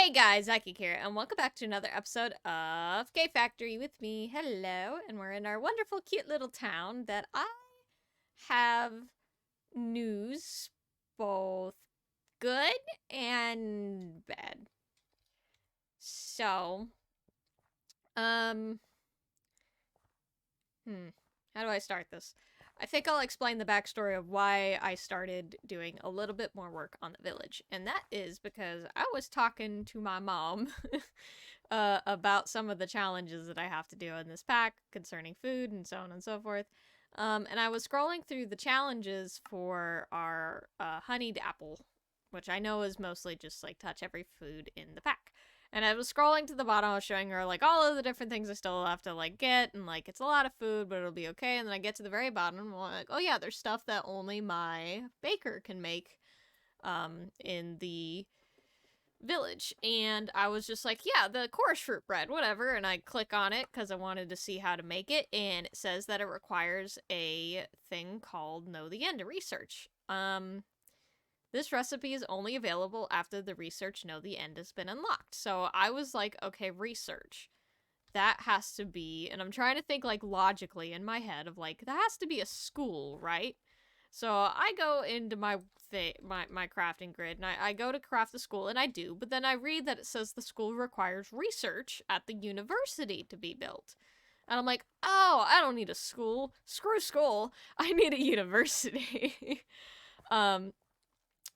Hey guys, Aki here, and welcome back to another episode of K Factory with me. Hello, and we're in our wonderful, cute little town that I have news, both good and bad. So, um, how do I start this? I think I'll explain the backstory of why I started doing a little bit more work on the village, and that is because I was talking to my mom about some of the challenges that I have to do in this pack concerning food and so on and so forth. And I was scrolling through the challenges for our honeyed apple, which I know is mostly just like touch every food in the pack. And I was scrolling to the bottom, I was showing her like all of the different things I still have to like get, and like it's a lot of food, but it'll be okay. And then I get to the very bottom, and I'm like, oh yeah, there's stuff that only my baker can make in the village. And I was just like, yeah, the chorus fruit bread, whatever. And I click on it because I wanted to see how to make it, and it says that it requires a thing called Know the End to research. This recipe is only available after the research Know the End has been unlocked. So I was like, okay, research. That has to be, and I'm trying to think like logically in my head of like, that has to be a school, right? So I go into my crafting grid, and I go to craft the school, and I do, but then I read that it says the school requires research at the university to be built. And I'm like, oh, I don't need a school. Screw school. I need a university. um,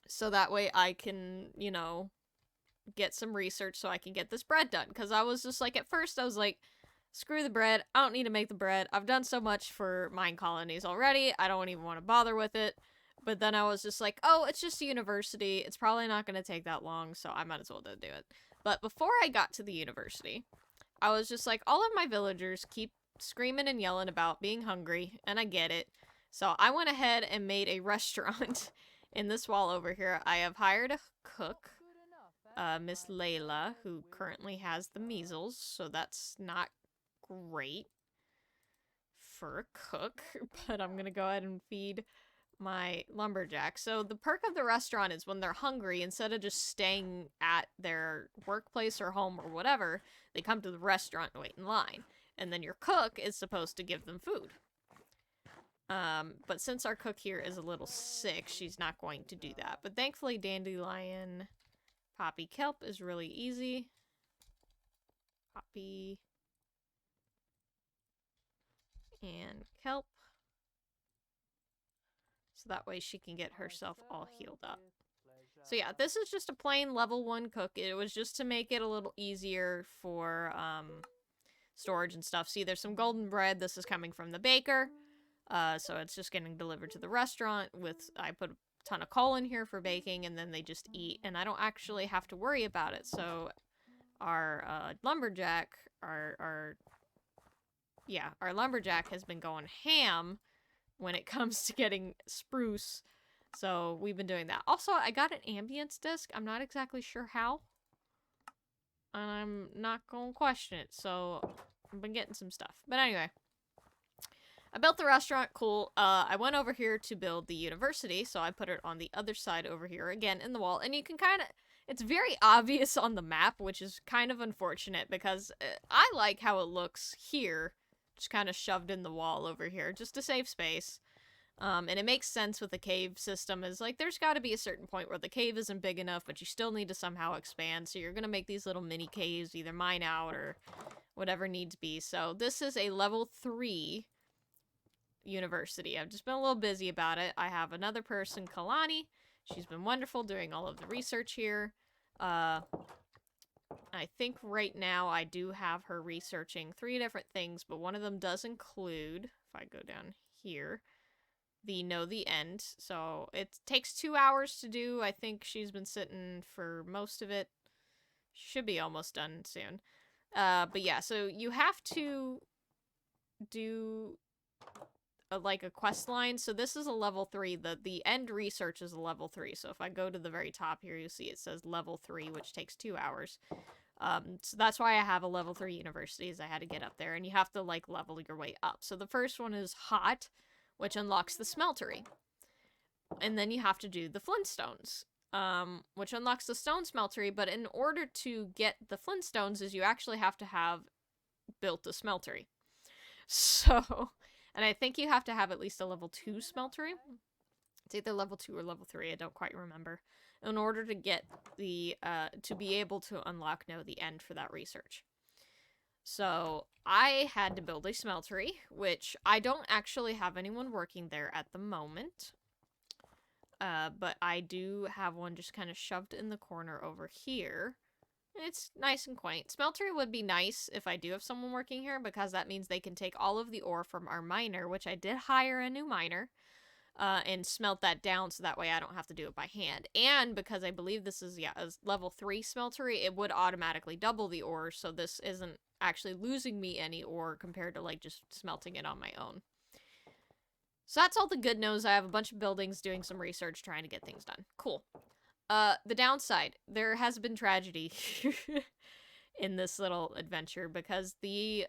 so that way I can, get some research so I can get this bread done. Because I was just like, at first, I was like, screw the bread. I don't need to make the bread. I've done so much for mine colonies already. I don't even want to bother with it. But then I was just like, oh, it's just a university. It's probably not going to take that long, so I might as well do it. But before I got to the university, I was just like, all of my villagers keep screaming and yelling about being hungry, and I get it. So I went ahead and made a restaurant in this wall over here. I have hired a cook, Miss Layla, who currently has the measles, so that's not great for a cook, but I'm gonna go ahead and feed my lumberjack. So the perk of the restaurant is when they're hungry, instead of just staying at their workplace or home or whatever, they come to the restaurant and wait in line. And then your cook is supposed to give them food. But since our cook here is a little sick, she's not going to do that. But thankfully, Dandelion Poppy Kelp is really easy. Poppy and Kelp. So that way she can get herself all healed up. So yeah, this is just a plain level 1 cook. It was just to make it a little easier for storage and stuff. See, there's some golden bread. This is coming from the baker. So it's just getting delivered to the restaurant with, I put a ton of coal in here for baking, and then they just eat, and I don't actually have to worry about it. So our lumberjack, our lumberjack has been going ham when it comes to getting spruce. So we've been doing that. Also, I got an ambience disc. I'm not exactly sure how. And I'm not going to question it. So I've been getting some stuff. But anyway. I built the restaurant, cool. I went over here to build the university, so I put it on the other side over here, again, in the wall. And you can kind of, it's very obvious on the map, which is kind of unfortunate, because I like how it looks here, just kind of shoved in the wall over here, just to save space. And it makes sense with the cave system, is like, there's got to be a certain point where the cave isn't big enough, but you still need to somehow expand, so you're going to make these little mini caves, either mine out or whatever needs be. So this is a level 3 university. I've just been a little busy about it. I have another person, Kalani. She's been wonderful doing all of the research here. I think right now I do have her researching 3 different things, but one of them does include, if I go down here, the Know the End. So it takes 2 hours to do. I think she's been sitting for most of it. Should be almost done soon. But yeah, so you have to do like a quest line. So this is a level 3. The end research is a level 3. So if I go to the very top here, you see it says level 3, which takes 2 hours. So that's why I have a level 3 university, is I had to get up there, and you have to like level your way up. So the first one is hot, which unlocks the smeltery. And then you have to do the flintstones. which unlocks the stone smeltery, but in order to get the flintstones is you actually have to have built a smeltery. So, and I think you have to have at least a level 2 smeltery. It's either level 2 or level 3, I don't quite remember. In order to get the, to be able to unlock the end for that research. So, I had to build a smeltery, which I don't actually have anyone working there at the moment. But I do have one just kind of shoved in the corner over here. It's nice and quaint. Smeltery would be nice if I do have someone working here, because that means they can take all of the ore from our miner, which I did hire a new miner, and smelt that down so that way I don't have to do it by hand. And because I believe this is, a level 3 smeltery, it would automatically double the ore, so this isn't actually losing me any ore compared to, like, just smelting it on my own. So that's all the good news. I have a bunch of buildings, doing some research, trying to get things done. Cool. The downside, there has been tragedy in this little adventure, because the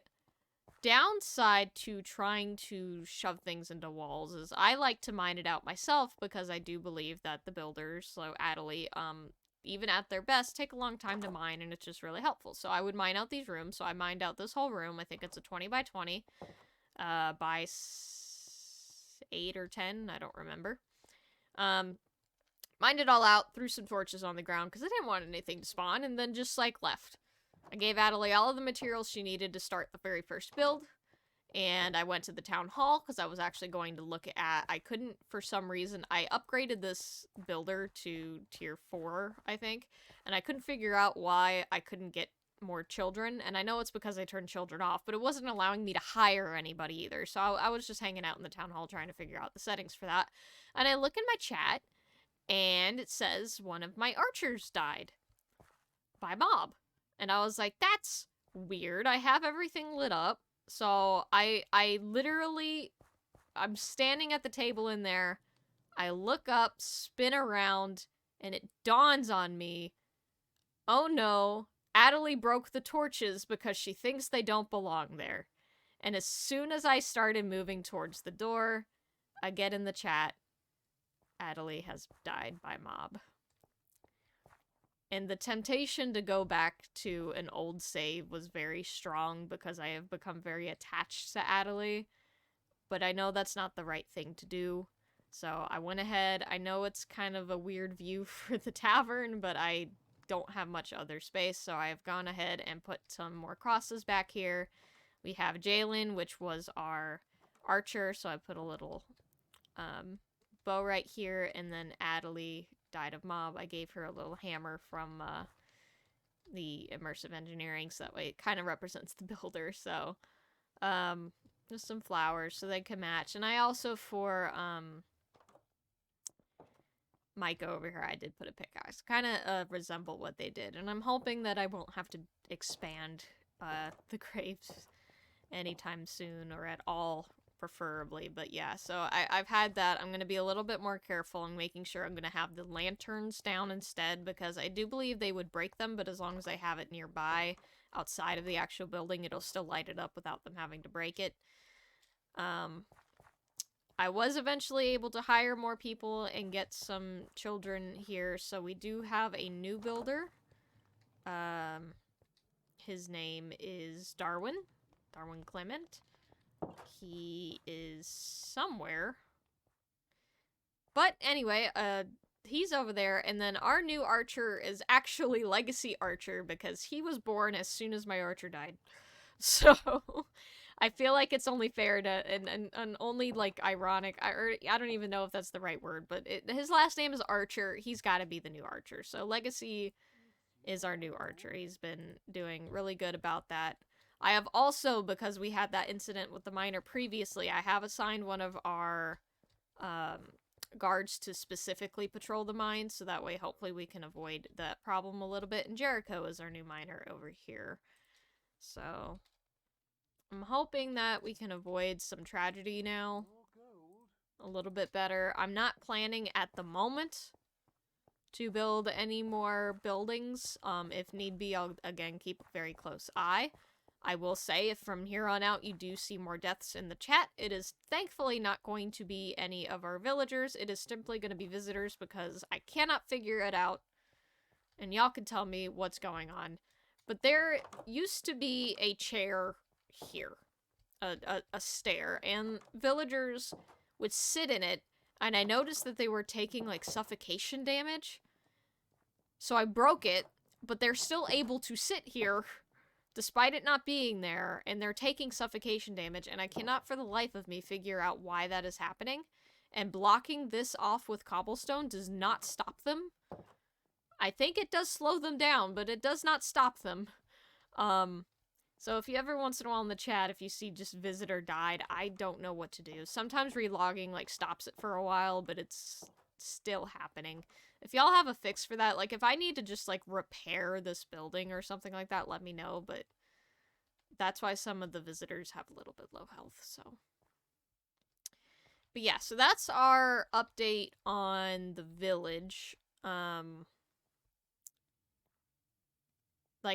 downside to trying to shove things into walls is I like to mine it out myself, because I do believe that the builders, so Adelie, even at their best, take a long time to mine, and it's just really helpful. So I would mine out these rooms. So I mined out this whole room. I think it's a 20 by 20 by 8 or 10. I don't remember. Mined it all out, threw some torches on the ground because I didn't want anything to spawn, and then just, like, left. I gave Adelie all of the materials she needed to start the very first build, and I went to the town hall because I was actually going to look at... I couldn't, for some reason, I upgraded this builder to tier 4, I think, and I couldn't figure out why I couldn't get more children, and I know it's because I turned children off, but it wasn't allowing me to hire anybody either, so I was just hanging out in the town hall trying to figure out the settings for that, and I look in my chat, and it says one of my archers died by mob. And I was like, that's weird. I have everything lit up. So I literally, I'm standing at the table in there. I look up, spin around, and it dawns on me, oh no, Adelie broke the torches because she thinks they don't belong there. And as soon as I started moving towards the door, I get in the chat, Adelie has died by mob. And the temptation to go back to an old save was very strong because I have become very attached to Adelie. But I know that's not the right thing to do. So I went ahead. I know it's kind of a weird view for the tavern, but I don't have much other space. So I've gone ahead and put some more crosses back here. We have Jalen, which was our archer. So I put a little... bow right here, and then Adelie died of mob. I gave her a little hammer from the immersive engineering, so that way it kind of represents the builder. So just some flowers so they can match. And I also, for Micah over here, I did put a pickaxe, kind of resemble what they did, and I'm hoping that I won't have to expand the graves anytime soon, or at all, preferably. But yeah, so I've had that. I'm going to be a little bit more careful and making sure I'm going to have the lanterns down instead, because I do believe they would break them, but as long as I have it nearby outside of the actual building, it'll still light it up without them having to break it. I was eventually able to hire more people and get some children here, so we do have a new builder. His name is Darwin Clement. He is somewhere. But anyway, he's over there, and then our new archer is actually Legacy Archer, because he was born as soon as my archer died. So, I feel like it's only fair to, and only, like, ironic, I don't even know if that's the right word, but his last name is Archer, he's gotta be the new archer. So Legacy is our new archer. He's been doing really good about that. I have also, because we had that incident with the miner previously, I have assigned one of our guards to specifically patrol the mine, so that way hopefully we can avoid that problem a little bit. And Jericho is our new miner over here. So I'm hoping that we can avoid some tragedy now a little bit better. I'm not planning at the moment to build any more buildings. If need be, I'll again keep a very close eye. I will say, if from here on out you do see more deaths in the chat, it is thankfully not going to be any of our villagers. It is simply going to be visitors because I cannot figure it out. And y'all can tell me what's going on. But there used to be a chair here. A stair. And villagers would sit in it. And I noticed that they were taking, like, suffocation damage. So I broke it. But they're still able to sit here despite it not being there, and they're taking suffocation damage, and I cannot for the life of me figure out why that is happening. And blocking this off with cobblestone does not stop them. I think it does slow them down, but it does not stop them. So if you ever once in a while in the chat, if you see just visitor died, I don't know what to do. Sometimes relogging, like, stops it for a while, but it's still happening. If y'all have a fix for that, like, if I need to just, like, repair this building or something like that, let me know, but that's why some of the visitors have a little bit low health, so. But yeah, so that's our update on the village. Like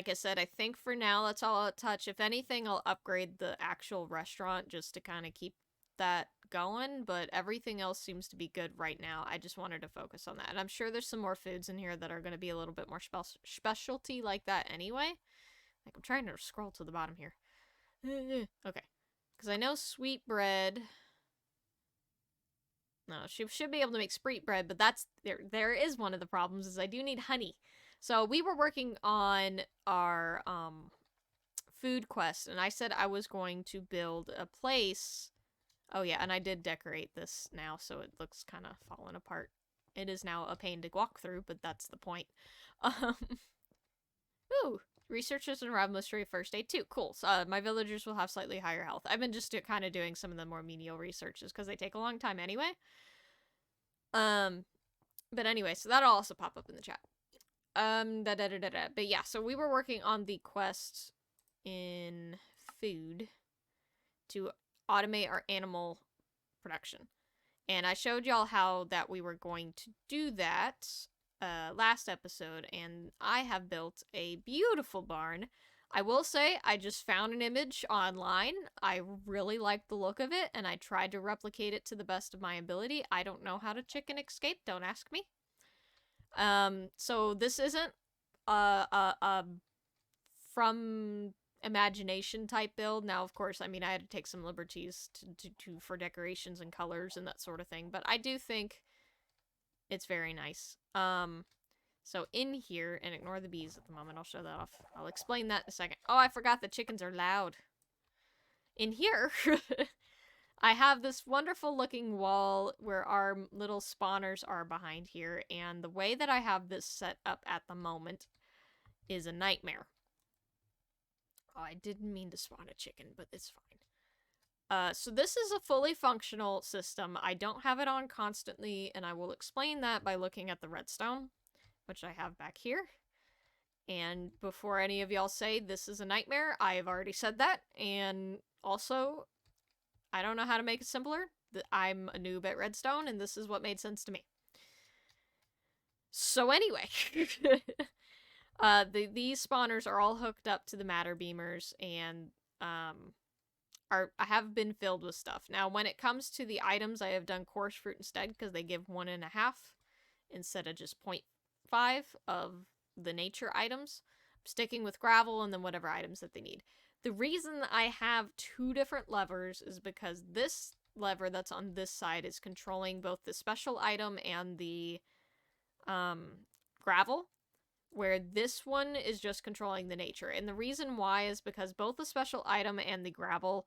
I said, I think for now that's all I'll touch. If anything, I'll upgrade the actual restaurant just to kind of keep that going, but everything else seems to be good right now. I just wanted to focus on that. And I'm sure there's some more foods in here that are going to be a little bit more specialty like that anyway. Like, I'm trying to scroll to the bottom here. Okay. Because I know sweet bread... No, she should be able to make sweet bread, but that's... There is one of the problems, is I do need honey. So we were working on our food quest, and I said I was going to build a place... Oh yeah, and I did decorate this now, so it looks kind of fallen apart. It is now a pain to walk through, but that's the point. Ooh, researchers unravel mystery first aid too. Cool. So my villagers will have slightly higher health. I've been just kind of doing some of the more menial researches because they take a long time anyway. But anyway, so that'll also pop up in the chat. But yeah, so we were working on the quest in food to automate our animal production. And I showed y'all how that we were going to do that last episode, and I have built a beautiful barn. I will say, I just found an image online. I really liked the look of it, and I tried to replicate it to the best of my ability. I don't know how to chicken escape, don't ask me. So this isn't from imagination type build. Now, of course, I mean, I had to take some liberties for decorations and colors and that sort of thing, but I do think it's very nice. So in here, and ignore the bees at the moment, I'll show that off. I'll explain that in a second. Oh, I forgot the chickens are loud. In here, I have this wonderful looking wall where our little spawners are behind here, and the way that I have this set up at the moment is a nightmare. Oh, I didn't mean to spawn a chicken, but it's fine. So this is a fully functional system. I don't have it on constantly, and I will explain that by looking at the redstone, which I have back here. And before any of y'all say this is a nightmare, I have already said that. And also, I don't know how to make it simpler. I'm a noob at redstone, and this is what made sense to me. So anyway... these spawners are all hooked up to the matter beamers and have been filled with stuff. Now, when it comes to the items, I have done coarse fruit instead because they give 1.5 instead of just 0.5 of the nature items. I'm sticking with gravel and then whatever items that they need. The reason I have 2 different levers is because this lever that's on this side is controlling both the special item and the gravel, where this one is just controlling the nature. And the reason why is because both the special item and the gravel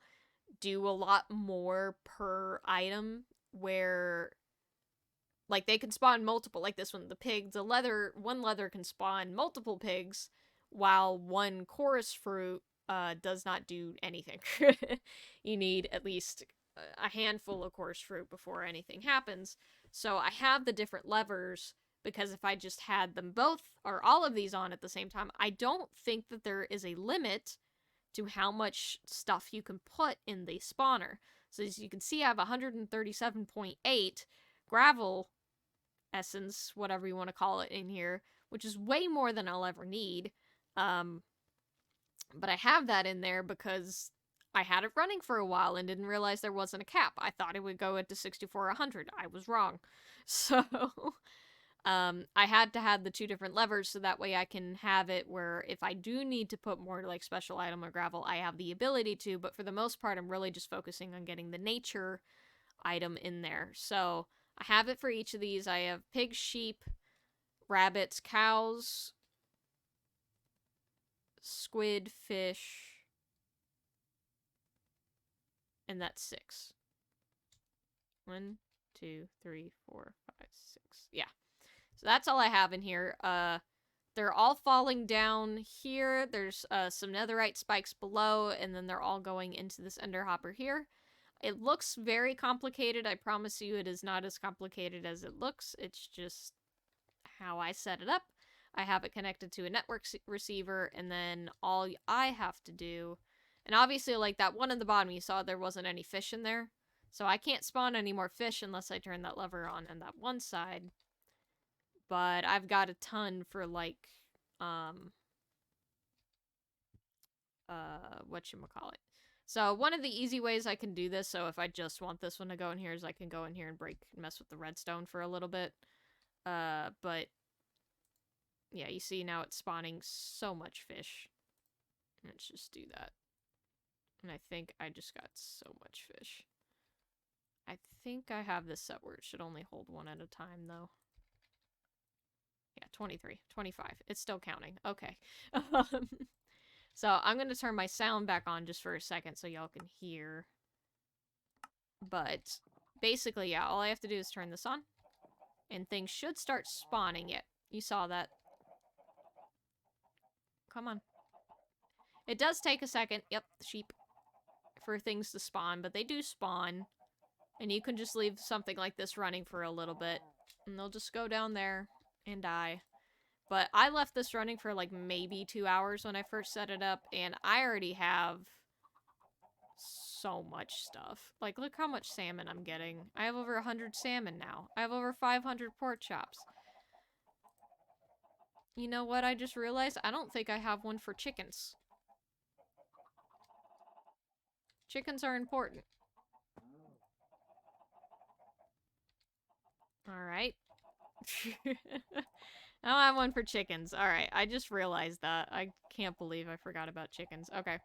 do a lot more per item, where, like, they can spawn multiple, like this one, the pig, one leather can spawn multiple pigs, while one chorus fruit does not do anything. You need at least a handful of chorus fruit before anything happens. So I have the different levers, because if I just had them both, or all of these on at the same time, I don't think that there is a limit to how much stuff you can put in the spawner. So as you can see, I have 137.8 gravel essence, whatever you want to call it, in here, which is way more than I'll ever need. But I have that in there because I had it running for a while and didn't realize there wasn't a cap. I thought it would go into 64 or 100. I was wrong. So I had to have the two different levers so that way I can have it where if I do need to put more like special item or gravel, I have the ability to, but for the most part, I'm really just focusing on getting the nature item in there. So I have it for each of these. I have pigs, sheep, rabbits, cows, squid, fish, and that's 6. 1, 2, 3, 4, 5, 6. Yeah. So that's all I have in here. They're all falling down here. There's some netherite spikes below, and then they're all going into this ender hopper here. It looks very complicated. I promise you it is not as complicated as it looks. It's just how I set it up. I have it connected to a network receiver, and then all I have to do... And obviously, like that one in the bottom, you saw there wasn't any fish in there. So I can't spawn any more fish unless I turn that lever on that one side. But I've got a ton for, like, whatchamacallit. So one of the easy ways I can do this, so if I just want this one to go in here, is I can go in here and mess with the redstone for a little bit. But, yeah, you see now it's spawning so much fish. Let's just do that. And I think I just got so much fish. I think I have this set where it should only hold one at a time, though. Yeah, 23, 25. It's still counting. Okay. So I'm going to turn my sound back on just for a second so y'all can hear. But basically, yeah, all I have to do is turn this on. And things should start spawning it. You saw that. Come on. It does take a second. Yep, the sheep. For things to spawn, but they do spawn. And you can just leave something like this running for a little bit. And they'll just go down there and die. But I left this running for like maybe 2 hours when I first set it up. And I already have so much stuff. Like, look how much salmon I'm getting. I have over 100 salmon now. I have over 500 pork chops. You know what I just realized? I don't think I have one for chickens. Chickens are important. Alright. I don't have one for chickens. Alright, I just realized that. I can't believe I forgot about chickens. Okay.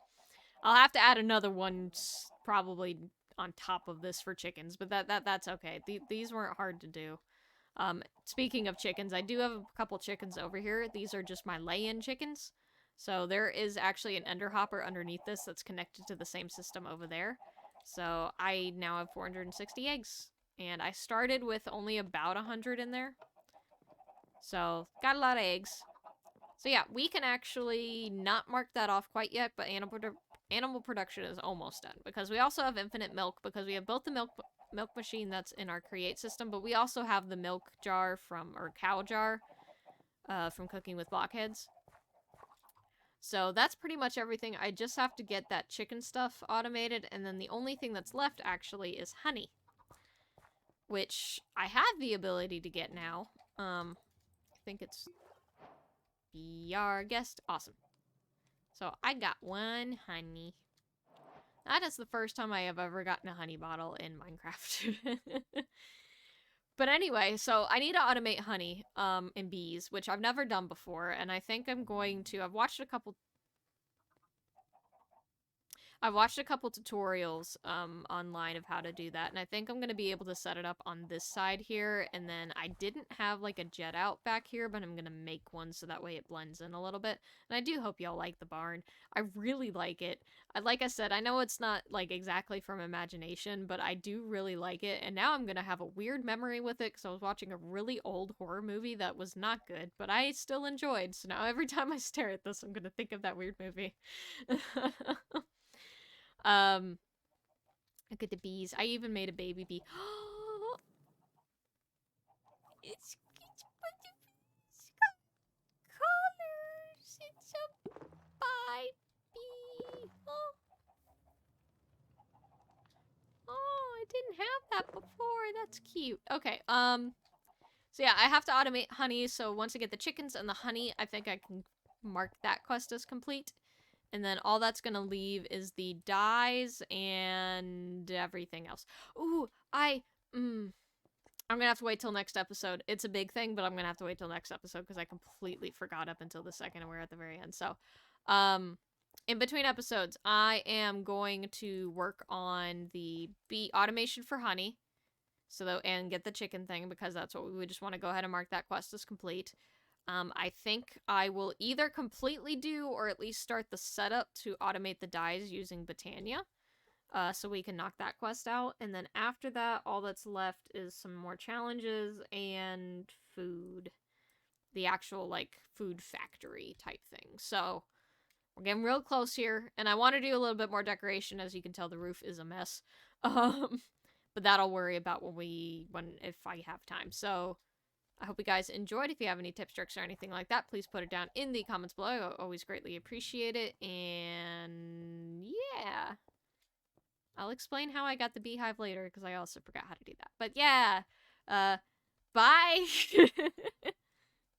I'll have to add another one probably on top of this for chickens, but that's okay. These weren't hard to do. Speaking of chickens, I do have a couple chickens over here. These are just my lay-in chickens. So there is actually an ender hopper underneath this that's connected to the same system over there. So I now have 460 eggs. And I started with only about 100 in there. So, got a lot of eggs. So yeah, we can actually not mark that off quite yet, but animal production is almost done. Because we also have infinite milk, because we have both the milk machine that's in our create system, but we also have the milk jar or cow jar from cooking with blockheads. So that's pretty much everything. I just have to get that chicken stuff automated, and then the only thing that's left actually is honey. Which I have the ability to get now. I think it's be our guest. Awesome. So I got 1 honey. That is the first time I have ever gotten a honey bottle in Minecraft. But anyway, so I need to automate honey and bees, which I've never done before, and I think I'm going to... I've watched a couple tutorials online of how to do that, and I think I'm going to be able to set it up on this side here, and then I didn't have like a jet out back here, but I'm going to make one so that way it blends in a little bit, and I do hope y'all like the barn. I really like it. Like I said, I know it's not like exactly from imagination, but I do really like it, and now I'm going to have a weird memory with it because I was watching a really old horror movie that was not good, but I still enjoyed, so now every time I stare at this, I'm going to think of that weird movie. Look at the bees. I even made a baby bee. It's got colors. It's a baby. Oh, I didn't have that before. That's cute. Okay, so yeah, I have to automate honey, so once I get the chickens and the honey, I think I can mark that quest as complete. And then all that's gonna leave is the dyes and everything else. Ooh, I'm gonna have to wait till next episode. It's a big thing, but I'm gonna have to wait till next episode because I completely forgot up until the second and we're at the very end. So, in between episodes, I am going to work on the bee automation for honey. And get the chicken thing because that's what we just want to go ahead and mark that quest as complete. I think I will either completely do or at least start the setup to automate the dyes using Botania. So we can knock that quest out. And then after that, all that's left is some more challenges and food. The actual, like, food factory type thing. So we're getting real close here. And I want to do a little bit more decoration. As you can tell, the roof is a mess. But that I'll worry about if I have time. So I hope you guys enjoyed. If you have any tips, tricks, or anything like that, please put it down in the comments below. I always greatly appreciate it. And yeah, I'll explain how I got the beehive later because I also forgot how to do that. But yeah, bye.